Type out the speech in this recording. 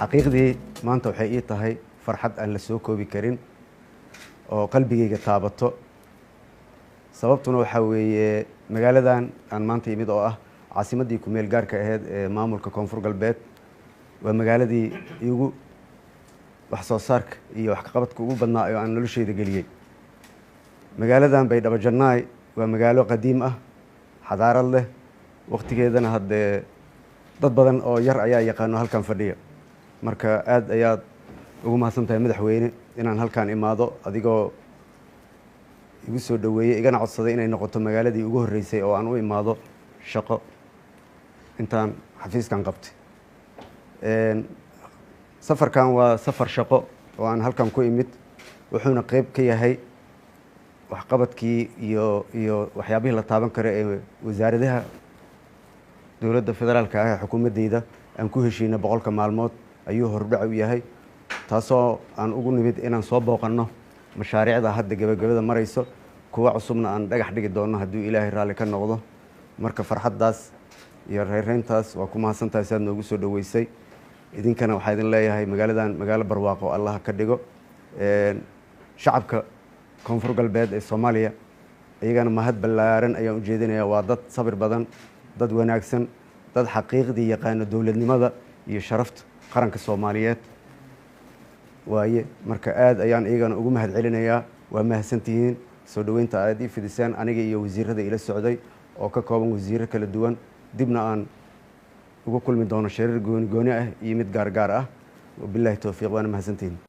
xaqiiqdii maanta waxay ii tahay farxad aan la soo koobi karin oo qalbigayga taabato sababtuna waxa weeye magaaladan aan maanta yimid oo ah caasimadii ku meel gaarka ahayd ee maamulka Koonfur Galbeed waa magaaladii igu wax soo saarka iyo wax ka qabadka ugu badnaa oo aan noloshayda galiyay magaaladan Baydhabo Jannaay waa magaalo qadiim ah xadaarad leh waqtigeedana hadde dad badan oo yar ayaa yaqaan halkan fadhiya marka aad ayaad ugu mahadsantahay madaxweyne inaan halkan imaado adigoo igu soo dhaweeyay igana codsaday inay noqoto magaaladii ugu horeysay oo aan u imaado shaqo intaan xafiiskan qabtay safarkan waa safar shaqo oo aan halkan ku imid wuxuuna qayb ka yahay waxqabadkii iyo waxyaabihii la taaban karo ee wasaaradaha dowladda federaalka ah ee xukuumadeyda aan ku heshiina 100 maalmood ayuu hordhac u yahay taasoo aan ugu nimid inaan soo booqanno mashaariicda hadda gabagabada marayso kuwa cusubna aan dhagax dhigi doono hadduu ilaahay raalli ka noqdo marka farxaddaas iyo reereyntaas waa ku mahadsantahay si aad noogu soo dhaweysay idinkana waxaa idin leeyahay magaaladan magaalo barwaaqo allah ka dhigo shacabka Koonfur Galbeed ee Soomaaliya iyagana mahad ballaaran ayaan u jeedinayaa waa dad sabir badan dad wanaagsan dad xaqiiqdii yaqaan dawladnimada iyo sharafta qaranka Soomaaliyeed waaye marka aad ayaan iyagana ugu mahad celinayaa waa mahadsantihiin soo dhaweynta aad ii fidiseen aniga iyo wasiirada ila socday oo ka kooban wasiirro kala duwan dibna aan ugu kulmi doono shirar gooni ah iyo mid gaar ah wabillahi tawfiiq waana mahadsantihiin